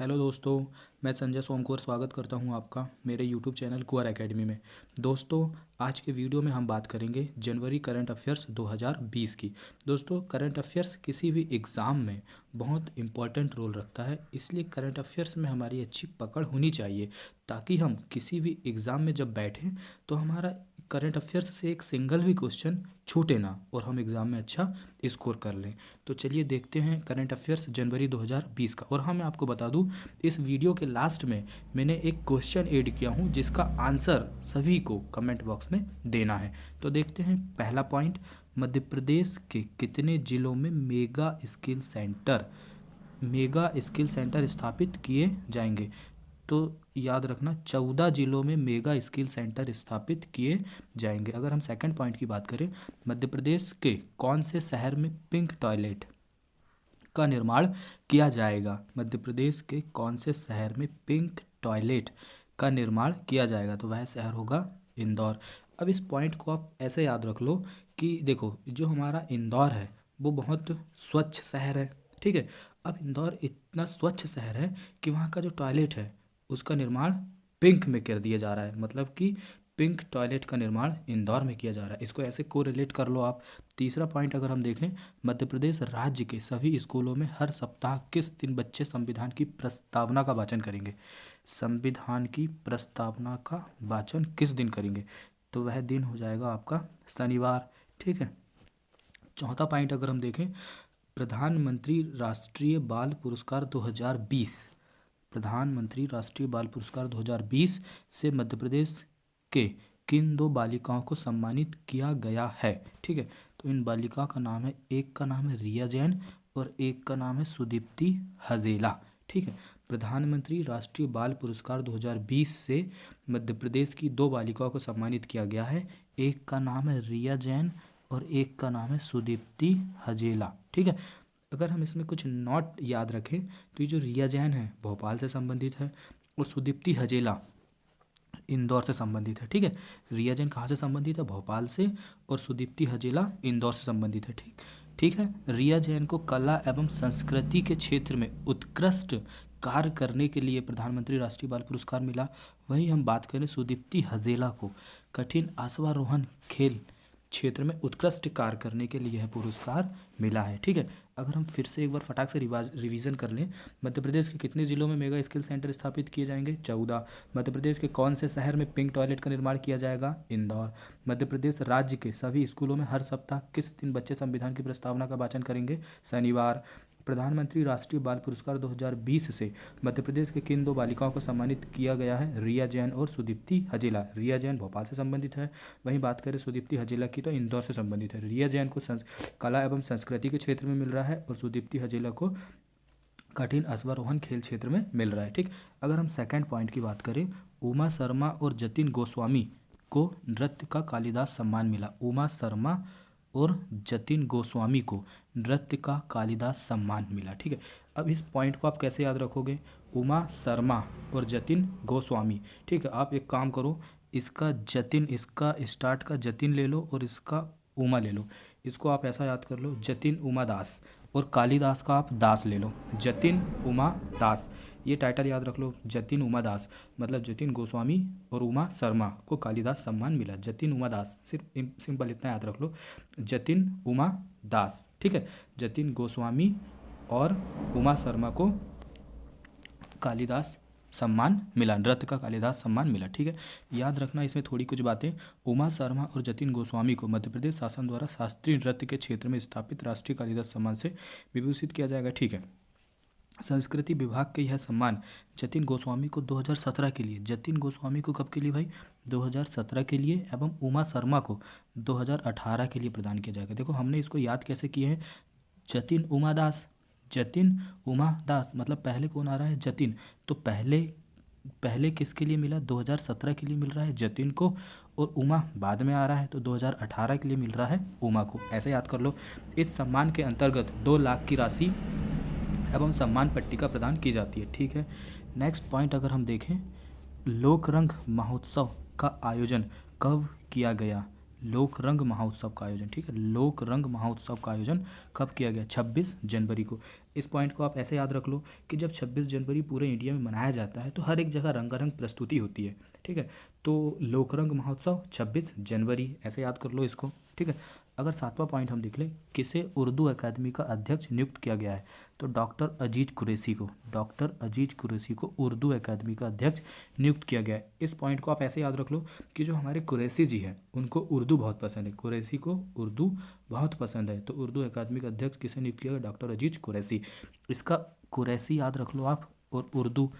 Hello दोस्तों, मैं संजय सोमकुमार स्वागत करता हूं आपका मेरे यूट्यूब चैनल कुंवर एकेडमी में। दोस्तों, आज के वीडियो में हम बात करेंगे जनवरी करंट अफेयर्स 2020 की। दोस्तों, करंट अफेयर्स किसी भी एग्ज़ाम में बहुत इम्पॉर्टेंट रोल रखता है, इसलिए करंट अफेयर्स में हमारी अच्छी पकड़ होनी चाहिए ताकि हम किसी भी एग्ज़ाम में जब बैठें तो हमारा करंट अफेयर्स से एक सिंगल भी क्वेश्चन छूटे ना और हम एग्ज़ाम में अच्छा स्कोर कर लें। तो चलिए देखते हैं करंट अफेयर्स जनवरी 2020 का। और हाँ, मैं आपको बता दूं, इस वीडियो के लास्ट में मैंने एक क्वेश्चन ऐड किया हूं जिसका आंसर सभी को कमेंट बॉक्स में देना है। तो देखते हैं पहला पॉइंट, मध्य प्रदेश के कितने जिलों में मेगा स्किल सेंटर स्थापित किए जाएंगे। तो याद रखना 14 जिलों में मेगा स्किल सेंटर स्थापित किए जाएंगे। अगर हम सेकंड पॉइंट की बात करें, मध्य प्रदेश के कौन से शहर में पिंक टॉयलेट का निर्माण किया जाएगा। मध्य प्रदेश के कौन से शहर में पिंक टॉयलेट का निर्माण किया जाएगा, तो वह शहर होगा इंदौर। अब इस पॉइंट को आप ऐसे याद रख लो कि देखो, जो हमारा इंदौर है वो बहुत स्वच्छ शहर है, ठीक है। अब इंदौर इतना स्वच्छ शहर है कि वहाँ का जो टॉयलेट है उसका निर्माण पिंक में कर दिया जा रहा है, मतलब कि पिंक टॉयलेट का निर्माण इंदौर में किया जा रहा है। इसको ऐसे कोरिलेट कर लो आप। तीसरा पॉइंट अगर हम देखें, मध्य प्रदेश राज्य के सभी स्कूलों में हर सप्ताह किस दिन बच्चे संविधान की प्रस्तावना का वाचन करेंगे। संविधान की प्रस्तावना का वाचन किस दिन करेंगे, तो वह दिन हो जाएगा आपका शनिवार, ठीक है। चौथा पॉइंट अगर हम देखें, प्रधानमंत्री राष्ट्रीय बाल पुरस्कार 2020 प्रधानमंत्री राष्ट्रीय बाल पुरस्कार 2020 से मध्य प्रदेश के किन दो बालिकाओं को सम्मानित किया गया है, ठीक है। तो इन बालिकाओं का नाम है, एक का नाम है रिया जैन और एक का नाम है सुदीप्ति हजेला, ठीक है। प्रधानमंत्री राष्ट्रीय बाल पुरस्कार 2020 से मध्य प्रदेश की दो बालिकाओं को सम्मानित किया गया है, एक का नाम है रिया जैन और एक का नाम है सुदीप्ति हजेला, ठीक है। अगर हम इसमें कुछ नोट याद रखें तो ये जो रिया जैन है भोपाल से संबंधित है और सुदीप्ति हजेला इंदौर से संबंधित है, ठीक है। रिया जैन कहाँ से संबंधित है, भोपाल से, और सुदीप्ति हजेला इंदौर से संबंधित है, ठीक है। रिया जैन को कला एवं संस्कृति के क्षेत्र में उत्कृष्ट कार्य करने के लिए प्रधानमंत्री राष्ट्रीय बाल पुरस्कार मिला। वहीं हम बात करें सुदीप्ति हजेला को कठिन अश्वारोहण खेल क्षेत्र में उत्कृष्ट कार्य करने के लिए यह पुरस्कार मिला है, ठीक है। अगर हम फिर से एक बार फटाक से रिवीजन कर लें, मध्य प्रदेश के कितने जिलों में मेगा स्किल सेंटर स्थापित किए जाएंगे, 14। मध्य प्रदेश के कौन से शहर में पिंक टॉयलेट का निर्माण किया जाएगा, इंदौर। मध्य प्रदेश राज्य के सभी स्कूलों में हर सप्ताह किस दिन बच्चे संविधान की प्रस्तावना का वाचन करेंगे, शनिवार। प्रधानमंत्री राष्ट्रीय बाल पुरस्कार 2020 से मध्य प्रदेश के किन दो बालिकाओं को सम्मानित किया गया है, रिया जैन और सुदीप्ति हजेला। रिया जैन भोपाल से संबंधित है, वहीं बात करें सुदीप्ति हजेला की तो इंदौर से संबंधित है। रिया जैन को कला एवं संस्कृति के क्षेत्र में मिल रहा है और सुदीप्ति हजेला को कठिन अश्वारोहण खेल क्षेत्र में मिल रहा है, ठीक। अगर हम सेकंड पॉइंट की बात करें, उमा शर्मा और जतिन गोस्वामी को नृत्य का कालिदास सम्मान मिला। उमा शर्मा और जतिन गोस्वामी को नृत्य का कालिदास सम्मान मिला, ठीक है। अब इस पॉइंट को आप कैसे याद रखोगे, उमा शर्मा और जतिन गोस्वामी, ठीक है। आप एक काम करो, इसका जतिन, इसका स्टार्ट का जतिन ले लो और इसका उमा ले लो। इसको आप ऐसा याद कर लो, जतिन उमा दास, और कालिदास का आप दास ले लो, जतिन उमा दास। ये टाइटल याद रख लो, जतिन उमा दास, मतलब जतिन गोस्वामी और उमा शर्मा को कालिदास सम्मान मिला। जतिन उमा दास, सिर्फ सिंपल इतना याद रख लो, जतिन उमा दास, ठीक है। जतिन गोस्वामी और उमा शर्मा को कालिदास सम्मान मिला, नृत्य का कालिदास सम्मान मिला, ठीक है। याद रखना इसमें थोड़ी कुछ बातें, उमा शर्मा और जतिन गोस्वामी को मध्य प्रदेश शासन द्वारा शास्त्रीय नृत्य के क्षेत्र में स्थापित राष्ट्रीय कालिदास सम्मान से विभूषित किया जाएगा, ठीक है। संस्कृति विभाग के यह सम्मान जतिन गोस्वामी को 2017 के लिए, जतिन गोस्वामी को कब के लिए भाई, 2017 के लिए, एवं उमा शर्मा को 2018 के लिए प्रदान किया जाएगा। देखो हमने इसको याद कैसे किए हैं, जतिन उमा दास, जतिन उमा दास, मतलब पहले कौन आ रहा है, जतिन। तो पहले किसके लिए मिला, 2017 के लिए मिल रहा है जतिन को, और उमा बाद में आ रहा है तो 2018 के लिए मिल रहा है उमा को, ऐसे याद कर लो। इस सम्मान के अंतर्गत 2 लाख की राशि एवं सम्मान पट्टिका प्रदान की जाती है, ठीक है। नेक्स्ट पॉइंट अगर हम देखें, लोकरंग महोत्सव का आयोजन कब किया गया। लोक रंग महोत्सव का आयोजन, ठीक है, लोक रंग महोत्सव का आयोजन कब किया गया? 26 जनवरी को। इस पॉइंट को आप ऐसे याद रख लो कि जब 26 जनवरी पूरे इंडिया में मनाया जाता है तो हर एक जगह रंगारंग प्रस्तुति होती है, ठीक है। तो लोक रंग महोत्सव 26 जनवरी, ऐसे याद कर लो इसको, ठीक है। अगर सातवां पॉइंट हम देख लें, किसे उर्दू अकादमी का अध्यक्ष नियुक्त किया गया है? तो डॉक्टर अजीज कुरैशी को, डॉक्टर अजीज कुरैशी को उर्दू अकादमी का अध्यक्ष नियुक्त किया गया है। इस पॉइंट को आप ऐसे याद रख लो कि जो हमारे कुरैशी जी हैं उनको उर्दू बहुत पसंद है, कुरैशी को उर्दू बहुत पसंद है, तो उर्दू अकादमी का अध्यक्ष किसे नियुक्त किया गया? डॉक्टर अजीज कुरैशी। इसका कुरैशी याद रख लो आप, और उर्दू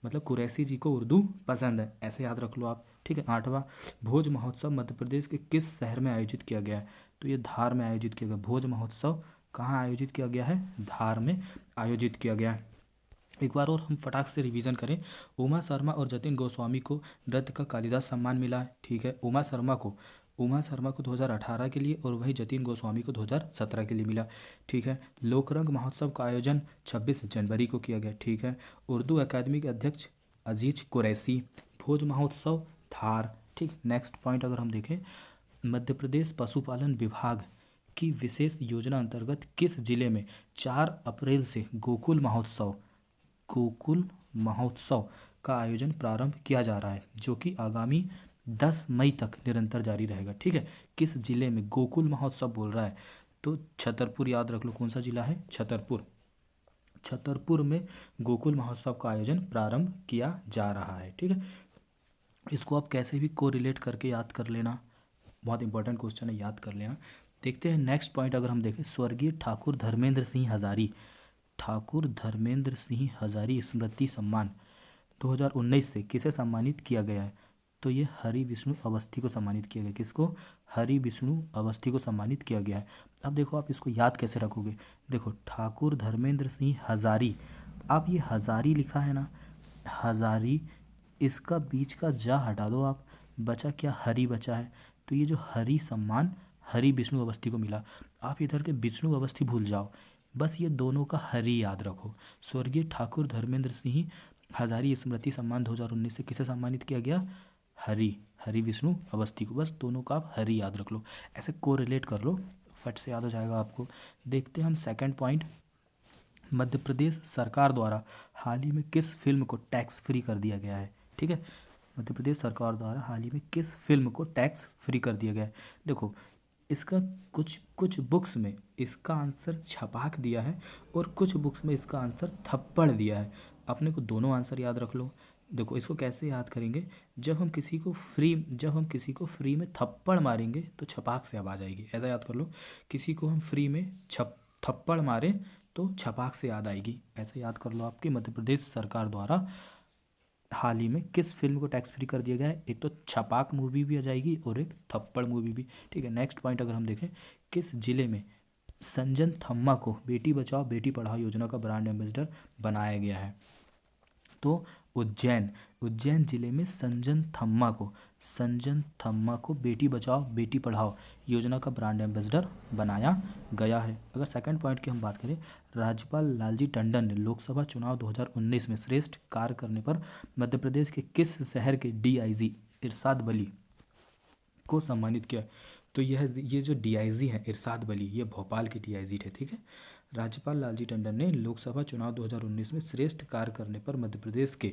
मतलब कुरैशी जी को उर्दू पसंद है, ऐसे याद रख लो आप, ठीक है। आठवां, भोज महोत्सव मध्य प्रदेश के किस शहर में आयोजित किया गया है? तो ये धार में आयोजित किया गया। भोज महोत्सव कहाँ आयोजित किया गया है? धार में आयोजित किया गया है। एक बार और हम फटाक से रिवीजन करें, उमा शर्मा और जतिन गोस्वामी को नृत्य का कालिदास सम्मान मिला है, ठीक है। उमा शर्मा को 2018 के लिए और वही जतिन गोस्वामी को 2017 के लिए मिला, ठीक है। लोकरंग महोत्सव का आयोजन 26 जनवरी को किया गया, ठीक है। उर्दू अकादमी के अध्यक्ष अजीज कुरैशी, भोज महोत्सव धार, ठीक। नेक्स्ट पॉइंट अगर हम देखें, मध्य प्रदेश पशुपालन विभाग की विशेष योजना अंतर्गत किस जिले में 4 अप्रैल से गोकुल महोत्सव का आयोजन प्रारंभ किया जा रहा है, जो कि आगामी 10 मई तक निरंतर जारी रहेगा, ठीक है। किस जिले में गोकुल महोत्सव बोल रहा है? तो छतरपुर, याद रख लो कौन सा जिला है? छतरपुर। छतरपुर में गोकुल महोत्सव का आयोजन प्रारंभ किया जा रहा है, ठीक है। इसको आप कैसे भी कोरिलेट करके याद कर लेना, बहुत इंपॉर्टेंट क्वेश्चन है, याद कर लेना। देखते हैं नेक्स्ट पॉइंट अगर हम देखें, स्वर्गीय ठाकुर धर्मेंद्र सिंह हजारी, ठाकुर धर्मेंद्र सिंह हजारी स्मृति सम्मान 2019 से किसे सम्मानित किया गया है? तो ये हरि विष्णु अवस्थी को सम्मानित किया गया। किसको? हरि विष्णु अवस्थी को सम्मानित किया गया है। अब देखो आप इसको याद कैसे रखोगे, देखो ठाकुर धर्मेंद्र सिंह हजारी, आप ये हजारी लिखा है ना, हजारी, इसका बीच का जा हटा दो आप, बचा क्या? हरि बचा है। तो ये जो हरि सम्मान हरि विष्णु अवस्थी को मिला, आप इधर के विष्णु अवस्थी भूल जाओ, बस ये दोनों का हरि याद रखो। स्वर्गीय ठाकुर धर्मेंद्र सिंह हजारी स्मृति सम्मान 2019 से किसे सम्मानित किया गया? हरि विष्णु अवस्थी को, बस दोनों का आप हरि याद रख लो, ऐसे कोरिलेट कर लो, फट से याद हो जाएगा आपको। देखते हैं हम सेकंड पॉइंट, मध्य प्रदेश सरकार द्वारा हाल ही में किस फिल्म को टैक्स फ्री कर दिया गया है, ठीक है। मध्य प्रदेश सरकार द्वारा हाल ही में किस फिल्म को टैक्स फ्री कर दिया गया है? देखो इसका कुछ बुक्स में इसका आंसर छपाक दिया है और कुछ बुक्स में इसका आंसर थप्पड़ दिया है, अपने को दोनों आंसर याद रख लो। देखो इसको कैसे याद करेंगे, जब हम किसी को फ्री में थप्पड़ मारेंगे तो छपाक से आवाज़ आएगी, ऐसा याद कर लो। किसी को हम फ्री में थप्पड़ मारें तो छपाक से याद आएगी, ऐसे याद कर लो। आपकी मध्य प्रदेश सरकार द्वारा हाल ही में किस फिल्म को टैक्स फ्री कर दिया गया है? एक तो छपाक मूवी भी आ जाएगी और एक थप्पड़ मूवी भी, ठीक है। नेक्स्ट पॉइंट अगर हम देखें, किस जिले में संजन थम्मा को बेटी बचाओ बेटी पढ़ाओ योजना का ब्रांड एम्बेसडर बनाया गया है? तो उज्जैन जिले में संजन थम्मा को बेटी बचाओ बेटी पढ़ाओ योजना का ब्रांड एम्बेसडर बनाया गया है। अगर सेकंड पॉइंट की हम बात करें, राज्यपाल लालजी टंडन ने लोकसभा चुनाव 2019 में श्रेष्ठ कार्य करने पर मध्य प्रदेश के किस शहर के डीआईजी इरशाद वली को सम्मानित किया? तो ये जो डीआईजी है इरशाद वली, ये भोपाल के डीआईजी थे, ठीक है। राज्यपाल लालजी टंडन ने लोकसभा चुनाव 2019 में श्रेष्ठ कार्य करने पर मध्य प्रदेश के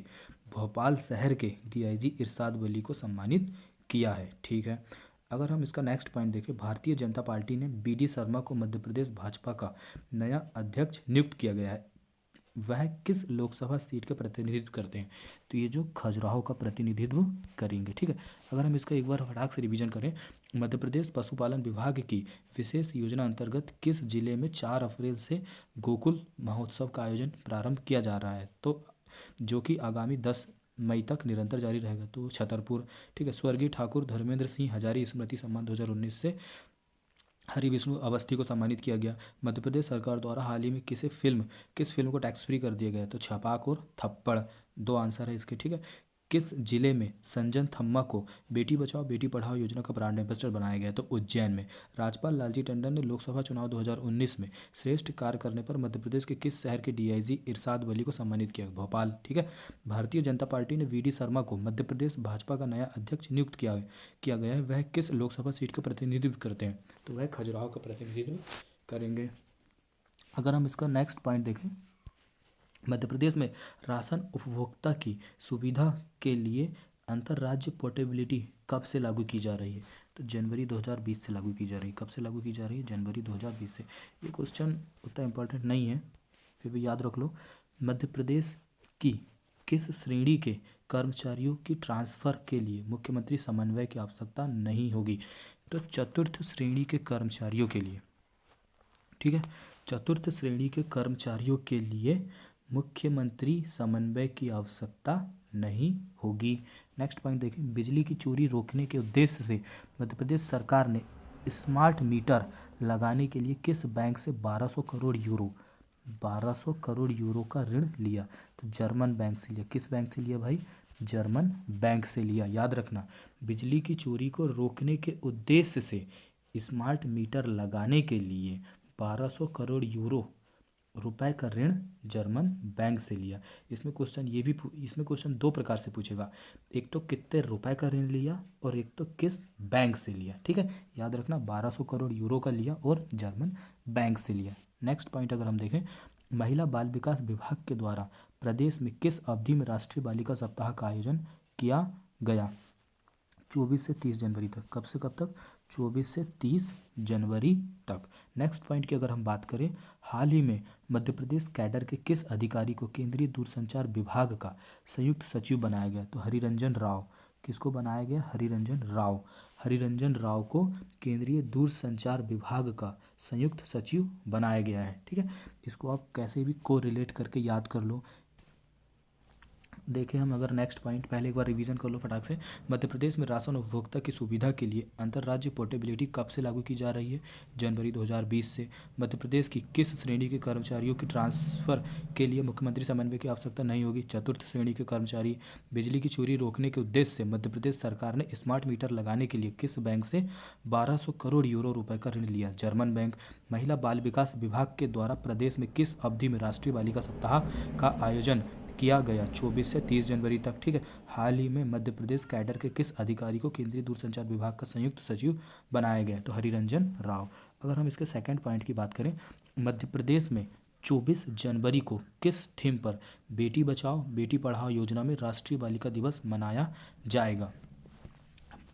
भोपाल शहर के डीआईजी इरशाद वली को सम्मानित किया है, ठीक है। अगर हम इसका नेक्स्ट पॉइंट देखें, भारतीय जनता पार्टी ने बीडी शर्मा को मध्य प्रदेश भाजपा का नया अध्यक्ष नियुक्त किया गया है, वह किस लोकसभा सीट का प्रतिनिधित्व करते हैं? तो ये जो खजुराहो का प्रतिनिधित्व करेंगे, ठीक है। अगर हम इसका एक बार फटाक से रिवीजन करें, मध्य प्रदेश पशुपालन विभाग की विशेष योजना अंतर्गत किस जिले में 4 अप्रैल से गोकुल महोत्सव का आयोजन प्रारंभ किया जा रहा है? तो जो कि आगामी 10 मई तक निरंतर जारी रहेगा, तो छतरपुर, ठीक है। स्वर्गीय ठाकुर धर्मेंद्र सिंह हजारी स्मृति सम्मान 2019 से हरि विष्णु अवस्थी को सम्मानित किया गया। मध्य प्रदेश सरकार द्वारा हाल ही में किस फिल्म को टैक्स फ्री कर दिया गया? तो छपाक और थप्पड़, दो आंसर है इसके, ठीक है। किस जिले में संजन थम्मा को बेटी बचाओ बेटी पढ़ाओ योजना का ब्रांड एम्बेसडर बनाया गया? तो उज्जैन में। राज्यपाल लालजी टंडन ने लोकसभा चुनाव 2019 में श्रेष्ठ कार्य करने पर मध्य प्रदेश के किस शहर के डीआईजी इरशाद वली को सम्मानित किया? भोपाल। ठीक है। भारतीय जनता पार्टी ने वीडी शर्मा को मध्य प्रदेश भाजपा का नया अध्यक्ष नियुक्त किया गया है। वह किस लोकसभा सीट का प्रतिनिधित्व करते हैं? तो वह खजुराहो का प्रतिनिधित्व करेंगे। अगर हम इसका नेक्स्ट पॉइंट देखें, मध्य प्रदेश में राशन उपभोक्ता की सुविधा के लिए अंतर्राज्य पोर्टेबिलिटी कब से लागू की जा रही है? तो जनवरी 2020 से लागू की जा रही है। कब से लागू की जा रही है? जनवरी 2020 से। ये क्वेश्चन उतना इम्पोर्टेंट नहीं है, फिर भी याद रख लो। मध्य प्रदेश की किस श्रेणी के कर्मचारियों की ट्रांसफ़र के लिए मुख्यमंत्री समन्वय की आवश्यकता नहीं होगी? तो चतुर्थ श्रेणी के कर्मचारियों के लिए। ठीक है, चतुर्थ श्रेणी के कर्मचारियों के लिए मुख्यमंत्री समन्वय की आवश्यकता नहीं होगी। नेक्स्ट पॉइंट देखें, बिजली की चोरी रोकने के उद्देश्य से मध्य प्रदेश सरकार ने स्मार्ट मीटर लगाने के लिए किस बैंक से 1200 करोड़ यूरो का ऋण लिया? तो जर्मन बैंक से लिया। किस बैंक से लिया भाई? जर्मन बैंक से लिया। याद रखना, बिजली की चोरी को रोकने के उद्देश्य से स्मार्ट मीटर लगाने के लिए 1200 करोड़ यूरो रुपए का ऋण जर्मन बैंक से लिया। इसमें क्वेश्चन दो प्रकार से पूछेगा, एक तो कितने रुपए का ऋण लिया और एक तो किस बैंक से लिया। ठीक है, याद रखना 1200 करोड़ यूरो का लिया और जर्मन बैंक से लिया। नेक्स्ट पॉइंट अगर हम देखें, महिला बाल विकास विभाग के द्वारा प्रदेश में किस अवधि में राष्ट्रीय बालिका सप्ताह का आयोजन किया गया? 24 से 30 जनवरी तक। कब से कब तक? 24 से 30 जनवरी तक। नेक्स्ट पॉइंट की अगर हम बात करें, हाल ही में मध्य प्रदेश कैडर के किस अधिकारी को केंद्रीय दूरसंचार विभाग का संयुक्त सचिव बनाया गया? तो हरिरंजन राव। किसको बनाया गया? हरिरंजन राव। हरिरंजन राव को केंद्रीय दूरसंचार विभाग का संयुक्त सचिव बनाया गया है। ठीक है, इसको आप कैसे भी को रिलेट करके याद कर लो। देखें हम अगर नेक्स्ट पॉइंट, पहले एक बार रिवीजन कर लो फटाक से। मध्य प्रदेश में राशन उपभोक्ता की सुविधा के लिए अंतर्राज्य पोर्टेबिलिटी कब से लागू की जा रही है? जनवरी 2020 से। मध्य प्रदेश की किस श्रेणी के कर्मचारियों की ट्रांसफ़र के लिए मुख्यमंत्री समन्वय की आवश्यकता नहीं होगी? चतुर्थ श्रेणी के कर्मचारी। बिजली की चोरी रोकने के उद्देश्य से मध्य प्रदेश सरकार ने स्मार्ट मीटर लगाने के लिए किस बैंक से 1200 करोड़ यूरो रुपए का ऋण लिया? German bank. महिला बाल विकास विभाग के द्वारा प्रदेश में किस अवधि में राष्ट्रीय बालिका सप्ताह का आयोजन किया गया? 24 से 30 जनवरी तक। ठीक है, हाल ही में मध्य प्रदेश कैडर के किस अधिकारी को केंद्रीय दूरसंचार विभाग का संयुक्त सचिव बनाया गया? तो हरिरंजन राव। अगर हम इसके सेकंड पॉइंट की बात करें, मध्य प्रदेश में 24 जनवरी को किस थीम पर बेटी बचाओ बेटी पढ़ाओ योजना में राष्ट्रीय बालिका दिवस मनाया जाएगा?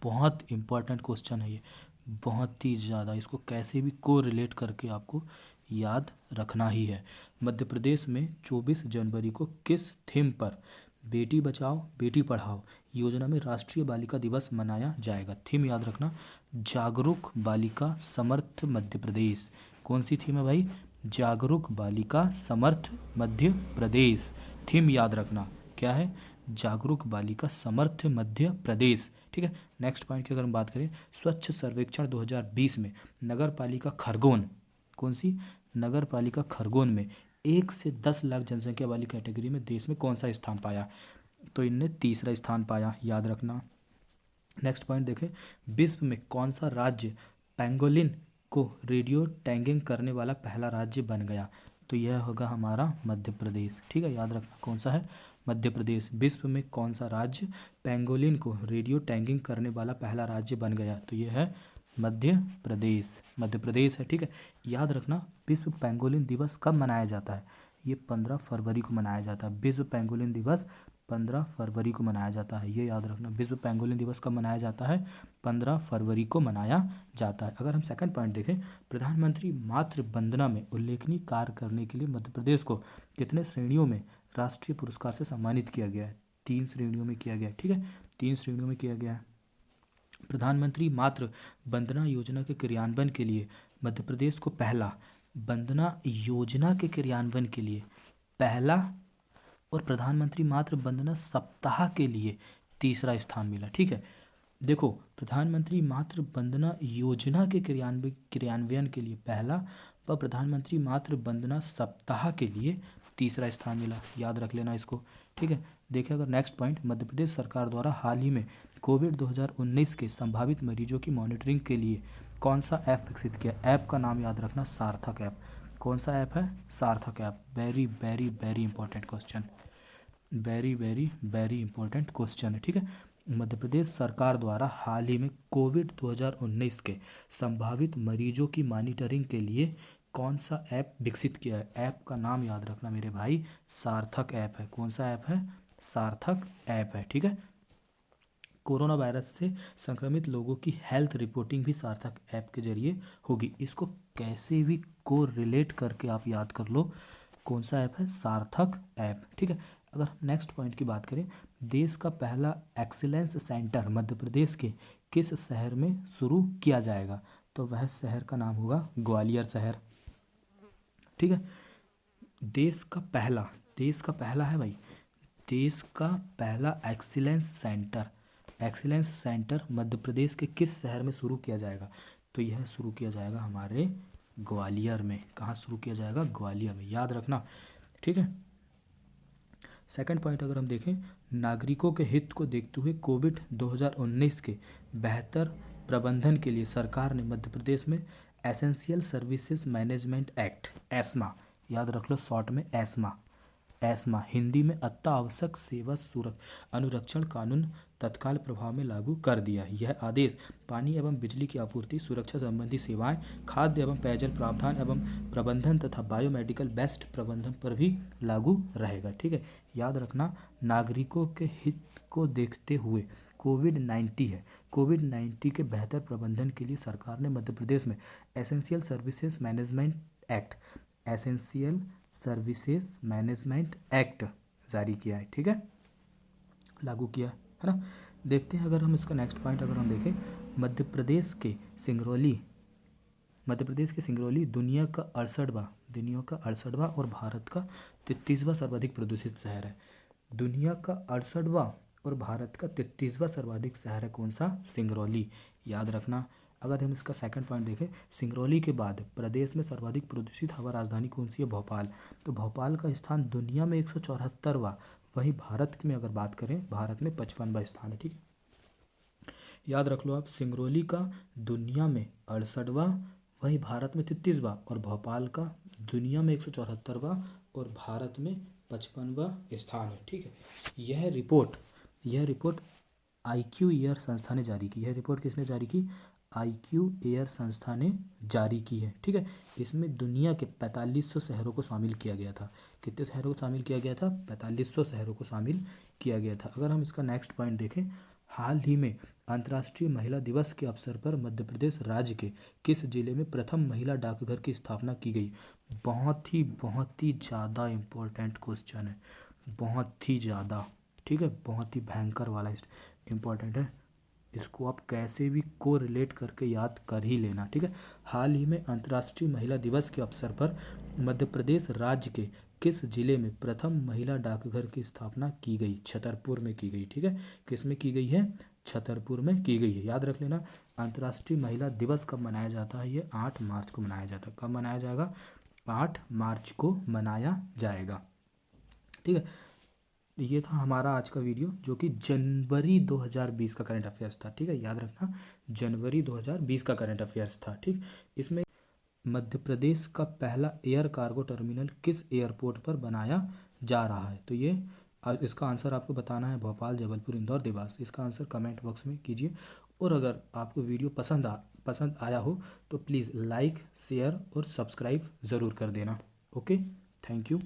बहुत इंपॉर्टेंट क्वेश्चन है ये, बहुत ही ज़्यादा। इसको कैसे भी को रिलेट करके आपको याद रखना ही है। मध्य प्रदेश में 24 जनवरी को किस थीम पर बेटी बचाओ बेटी पढ़ाओ योजना में राष्ट्रीय बालिका दिवस मनाया जाएगा? थीम याद रखना, जागरूक बालिका समर्थ मध्य प्रदेश। कौन सी थीम है भाई? जागरूक बालिका समर्थ मध्य प्रदेश। थीम याद रखना क्या है? जागरूक बालिका समर्थ मध्य प्रदेश। ठीक है, नेक्स्ट पॉइंट की अगर हम बात करें, स्वच्छ सर्वेक्षण 2020 में नगर पालिका खरगोन, कौन सी? नगर पालिका खरगोन में 1 से 10 लाख जनसंख्या वाली कैटेगरी में देश में कौन सा स्थान पाया? तो इनने तीसरा स्थान पाया, याद रखना। नेक्स्ट पॉइंट देखें, विश्व में कौन सा राज्य पेंगोलिन को रेडियो टैगिंग करने वाला पहला राज्य बन गया? तो यह होगा हमारा मध्य प्रदेश। ठीक है, याद रखना कौन सा है? मध्य प्रदेश। विश्व में कौन सा राज्य पेंगोलिन को रेडियो टैगिंग करने वाला पहला राज्य बन गया? तो यह है मध्य प्रदेश। मध्य प्रदेश है। ठीक है, याद रखना विश्व पेंगोलिन दिवस कब मनाया जाता है? ये 15 फरवरी को मनाया जाता है। विश्व पेंगोलिन दिवस 15 फरवरी को मनाया जाता है, ये याद रखना। विश्व पेंगोलिन दिवस कब मनाया जाता है? 15 फरवरी को मनाया जाता है। अगर हम सेकंड पॉइंट देखें, प्रधानमंत्री मातृ वंदना में उल्लेखनीय कार्य करने के लिए मध्य प्रदेश को कितने श्रेणियों में राष्ट्रीय पुरस्कार से सम्मानित किया गया है? 3 श्रेणियों में किया गया है। ठीक है, 3 श्रेणियों में किया गया है। प्रधानमंत्री मातृ वंदना योजना के क्रियान्वयन के लिए मध्य प्रदेश को पहला, वंदना योजना के क्रियान्वयन के लिए पहला और प्रधानमंत्री मातृ वंदना सप्ताह के लिए तीसरा स्थान मिला। ठीक है, देखो प्रधानमंत्री मातृ वंदना योजना के क्रियान्वयन के लिए पहला व प्रधानमंत्री मातृ वंदना सप्ताह के लिए तीसरा स्थान मिला, याद रख लेना इसको। ठीक है, देखिए अगर नेक्स्ट पॉइंट, मध्य प्रदेश सरकार द्वारा हाल ही में कोविड 2019 के संभावित मरीजों की मॉनिटरिंग के लिए कौन सा ऐप विकसित किया। ऐप का नाम याद रखना, सार्थक ऐप। कौन सा ऐप है? सार्थक app. Very very very important question, very very very important question है। ठीक है, मध्य प्रदेश सरकार द्वारा हाल ही में कोविड 2019 के संभावित मरीजों की मॉनिटरिंग के लिए कौन सा ऐप विकसित किया है। ऐप का नाम याद रखना मेरे भाई, सार्थक ऐप है। कौन सा ऐप है? सार्थक ऐप है। ठीक है, कोरोना वायरस से संक्रमित लोगों की हेल्थ रिपोर्टिंग भी सार्थक ऐप के जरिए होगी। इसको कैसे भी को रिलेट करके आप याद कर लो, कौन सा ऐप है? सार्थक ऐप। ठीक है, अगर हम नेक्स्ट पॉइंट की बात करें, देश का पहला एक्सीलेंस सेंटर मध्य प्रदेश के किस शहर में शुरू किया जाएगा, तो वह शहर का नाम होगा ग्वालियर शहर। ठीक है, देश का पहला है भाई, देश का पहला एक्सीलेंस सेंटर मध्य प्रदेश के किस शहर में शुरू किया जाएगा, तो यह शुरू किया जाएगा हमारे ग्वालियर में। कहाँ शुरू किया जाएगा? ग्वालियर में, याद रखना। ठीक है, सेकंड पॉइंट अगर हम देखें, नागरिकों के हित को देखते हुए कोविड 2019 के बेहतर प्रबंधन के लिए सरकार ने मध्य प्रदेश में essential services management act, ESMA, याद रख लो शॉर्ट में एस्मा हिंदी में अत्यावश्यक सेवा अनुरक्षण कानून तत्काल प्रभाव में लागू कर दिया। यह आदेश पानी एवं बिजली की आपूर्ति, सुरक्षा संबंधी सेवाएं, खाद्य एवं पेयजल प्रावधान एवं प्रबंधन तथा बायोमेडिकल बेस्ट प्रबंधन पर भी लागू रहेगा। ठीक है, याद रखना, नागरिकों के हित को देखते हुए कोविड-19 के बेहतर प्रबंधन के लिए सरकार ने मध्य प्रदेश में एसेंशियल सर्विसेज मैनेजमेंट एक्ट जारी किया है। ठीक है, लागू किया है ना। देखते हैं अगर हम इसका नेक्स्ट पॉइंट अगर हम देखें, मध्य प्रदेश के सिंगरौली दुनिया का 68वां और भारत का 33वां सर्वाधिक प्रदूषित शहर है। दुनिया का 68वां और भारत का 33वां सर्वाधिक शहर है कौन सा? सिंगरौली, याद रखना। अगर हम इसका सेकंड पॉइंट देखें, सिंगरौली के बाद प्रदेश में सर्वाधिक प्रदूषित हवा राजधानी कौन सी है? भोपाल। तो भोपाल का स्थान दुनिया में 174वां, वहीं भारत में अगर बात करें, भारत में 55वां स्थान है। ठीक है, याद रख लो आप, सिंगरौली का दुनिया में 68वां, वहीं भारत में 33वां, और भोपाल का दुनिया में 174वां और भारत में 55वां स्थान है। ठीक है, यह रिपोर्ट IQ एयर संस्था ने जारी की। यह रिपोर्ट किसने जारी की? IQ एयर संस्था ने जारी की है। ठीक है, इसमें दुनिया के 4500 शहरों को शामिल किया गया था। कितने शहरों को शामिल किया गया था? 4500 शहरों को शामिल किया गया था। अगर हम इसका नेक्स्ट पॉइंट देखें, हाल ही में अंतर्राष्ट्रीय महिला दिवस के अवसर पर मध्य प्रदेश राज्य के किस जिले में प्रथम महिला डाकघर की स्थापना की गई। बहुत ही ज़्यादा इम्पोर्टेंट क्वेश्चन है, बहुत ही ज़्यादा। ठीक है, बहुत ही भयंकर वाला इम्पोर्टेंट है, इसको आप कैसे भी को रिलेट करके याद कर ही लेना। ठीक है, हाल ही में अंतर्राष्ट्रीय महिला दिवस के अवसर पर मध्य प्रदेश राज्य के किस जिले में प्रथम महिला डाकघर की स्थापना की गई? छतरपुर में की गई। ठीक है, किस में की गई है? छतरपुर में की गई है, याद रख लेना। अंतर्राष्ट्रीय महिला दिवस कब मनाया जाता है? ये 8 मार्च को मनाया जाता है। कब मनाया जाएगा? 8 मार्च को मनाया जाएगा। ठीक है, ये था हमारा आज का वीडियो, जो कि जनवरी 2020 का करंट अफेयर्स था। ठीक है, याद रखना, जनवरी 2020 का करंट अफेयर्स था। ठीक, इसमें मध्य प्रदेश का पहला एयर कार्गो टर्मिनल किस एयरपोर्ट पर बनाया जा रहा है? तो ये इसका आंसर आपको बताना है, भोपाल, जबलपुर, इंदौर, देवास। इसका आंसर कमेंट बॉक्स में कीजिए। और अगर आपको वीडियो पसंद आया हो तो प्लीज़ लाइक, शेयर और सब्सक्राइब ज़रूर कर देना। Okay, thank you.